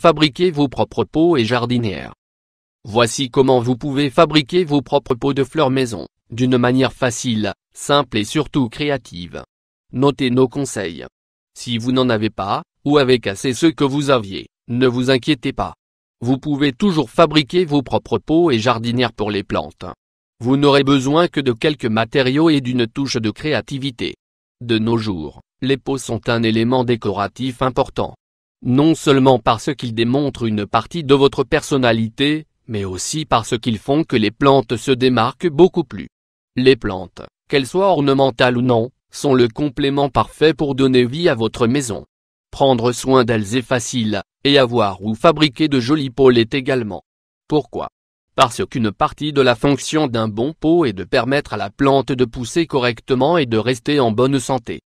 Fabriquez vos propres pots et jardinières. Voici comment vous pouvez fabriquer vos propres pots de fleurs maison, d'une manière facile, simple et surtout créative. Notez nos conseils. Si vous n'en avez pas, ou avec assez ceux que vous aviez, ne vous inquiétez pas. Vous pouvez toujours fabriquer vos propres pots et jardinières pour les plantes. Vous n'aurez besoin que de quelques matériaux et d'une touche de créativité. De nos jours, les pots sont un élément décoratif important. Non seulement parce qu'ils démontrent une partie de votre personnalité, mais aussi parce qu'ils font que les plantes se démarquent beaucoup plus. Les plantes, qu'elles soient ornementales ou non, sont le complément parfait pour donner vie à votre maison. Prendre soin d'elles est facile, et avoir ou fabriquer de jolis pots l'est également. Pourquoi? Parce qu'une partie de la fonction d'un bon pot est de permettre à la plante de pousser correctement et de rester en bonne santé.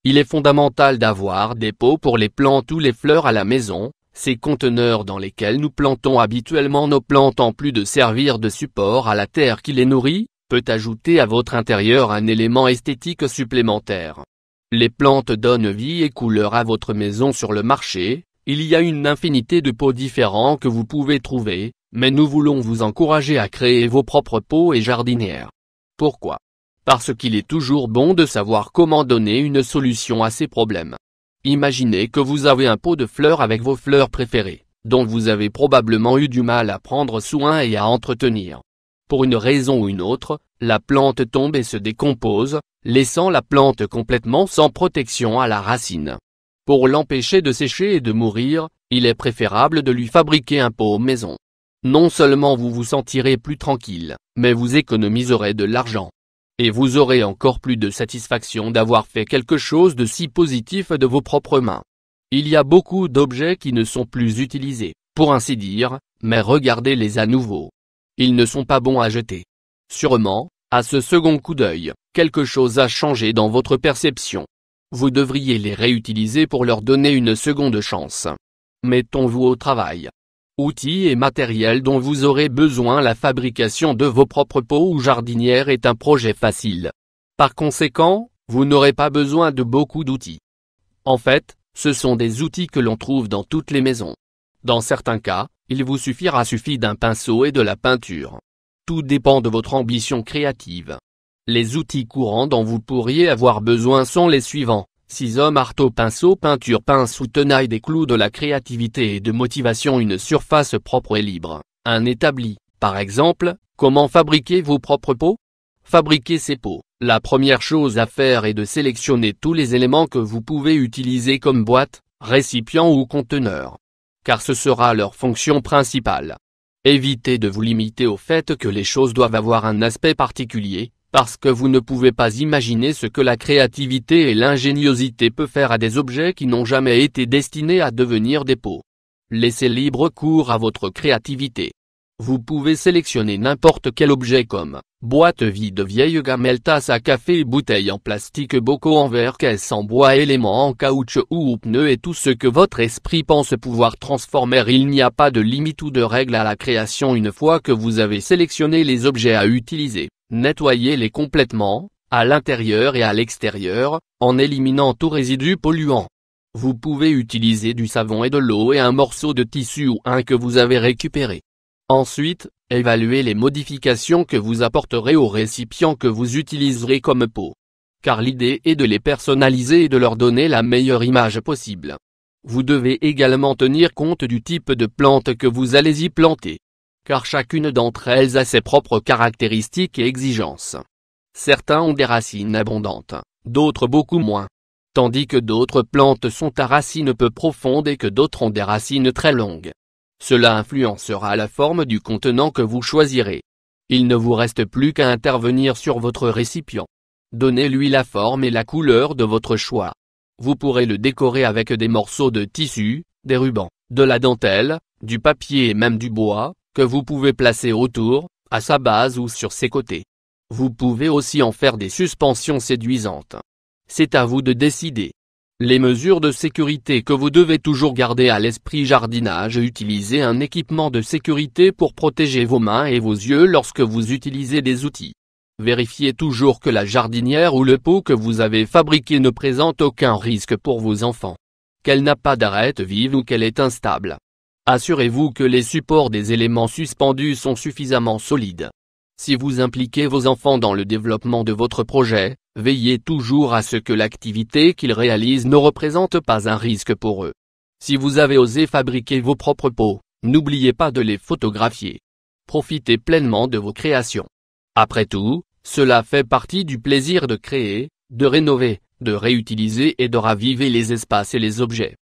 Il est fondamental d'avoir des pots pour les plantes ou les fleurs à la maison, ces conteneurs dans lesquels nous plantons habituellement nos plantes en plus de servir de support à la terre qui les nourrit, peut ajouter à votre intérieur un élément esthétique supplémentaire. Les plantes donnent vie et couleur à votre maison sur le marché, il y a une infinité de pots différents que vous pouvez trouver, mais nous voulons vous encourager à créer vos propres pots et jardinières. Pourquoi? Parce qu'il est toujours bon de savoir comment donner une solution à ces problèmes. Imaginez que vous avez un pot de fleurs avec vos fleurs préférées, dont vous avez probablement eu du mal à prendre soin et à entretenir. Pour une raison ou une autre, la plante tombe et se décompose, laissant la plante complètement sans protection à la racine. Pour l'empêcher de sécher et de mourir, il est préférable de lui fabriquer un pot maison. Non seulement vous vous sentirez plus tranquille, mais vous économiserez de l'argent. Et vous aurez encore plus de satisfaction d'avoir fait quelque chose de si positif de vos propres mains. Il y a beaucoup d'objets qui ne sont plus utilisés, pour ainsi dire, mais regardez-les à nouveau. Ils ne sont pas bons à jeter. Sûrement, à ce second coup d'œil, quelque chose a changé dans votre perception. Vous devriez les réutiliser pour leur donner une seconde chance. Mettons-vous au travail. Outils et matériels dont vous aurez besoin. La fabrication de vos propres pots ou jardinières est un projet facile. Par conséquent, vous n'aurez pas besoin de beaucoup d'outils. En fait, ce sont des outils que l'on trouve dans toutes les maisons. Dans certains cas, il vous suffit d'un pinceau et de la peinture. Tout dépend de votre ambition créative. Les outils courants dont vous pourriez avoir besoin sont les suivants: ciseaux, marteau, pinceau, peinture, pince ou tenaille. Des clous de la créativité et de motivation. Une surface propre et libre, un établi. Par exemple, comment fabriquer vos propres pots? Fabriquer ces pots, la première chose à faire est de sélectionner tous les éléments que vous pouvez utiliser comme boîte, récipient ou conteneur. Car ce sera leur fonction principale. Évitez de vous limiter au fait que les choses doivent avoir un aspect particulier, parce que vous ne pouvez pas imaginer ce que la créativité et l'ingéniosité peuvent faire à des objets qui n'ont jamais été destinés à devenir des pots. Laissez libre cours à votre créativité. Vous pouvez sélectionner n'importe quel objet comme boîte vide, vieille gamelle, tasse à café, bouteille en plastique, bocaux en verre, caisse en bois, éléments en caoutchouc ou pneus et tout ce que votre esprit pense pouvoir transformer. Il n'y a pas de limite ou de règle à la création. Une fois que vous avez sélectionné les objets à utiliser, nettoyez-les complètement, à l'intérieur et à l'extérieur, en éliminant tout résidu polluant. Vous pouvez utiliser du savon et de l'eau et un morceau de tissu ou un que vous avez récupéré. Ensuite, évaluez les modifications que vous apporterez aux récipients que vous utiliserez comme pot. Car l'idée est de les personnaliser et de leur donner la meilleure image possible. Vous devez également tenir compte du type de plante que vous allez y planter. Car chacune d'entre elles a ses propres caractéristiques et exigences. Certains ont des racines abondantes, d'autres beaucoup moins. Tandis que d'autres plantes sont à racines peu profondes et que d'autres ont des racines très longues. Cela influencera la forme du contenant que vous choisirez. Il ne vous reste plus qu'à intervenir sur votre récipient. Donnez-lui la forme et la couleur de votre choix. Vous pourrez le décorer avec des morceaux de tissu, des rubans, de la dentelle, du papier et même du bois, que vous pouvez placer autour, à sa base ou sur ses côtés. Vous pouvez aussi en faire des suspensions séduisantes. C'est à vous de décider. Les mesures de sécurité que vous devez toujours garder à l'esprit: jardinage. Utilisez un équipement de sécurité pour protéger vos mains et vos yeux lorsque vous utilisez des outils. Vérifiez toujours que la jardinière ou le pot que vous avez fabriqué ne présente aucun risque pour vos enfants. Qu'elle n'a pas d'arête vive ou qu'elle est instable. Assurez-vous que les supports des éléments suspendus sont suffisamment solides. Si vous impliquez vos enfants dans le développement de votre projet, veillez toujours à ce que l'activité qu'ils réalisent ne représente pas un risque pour eux. Si vous avez osé fabriquer vos propres pots, n'oubliez pas de les photographier. Profitez pleinement de vos créations. Après tout, cela fait partie du plaisir de créer, de rénover, de réutiliser et de raviver les espaces et les objets.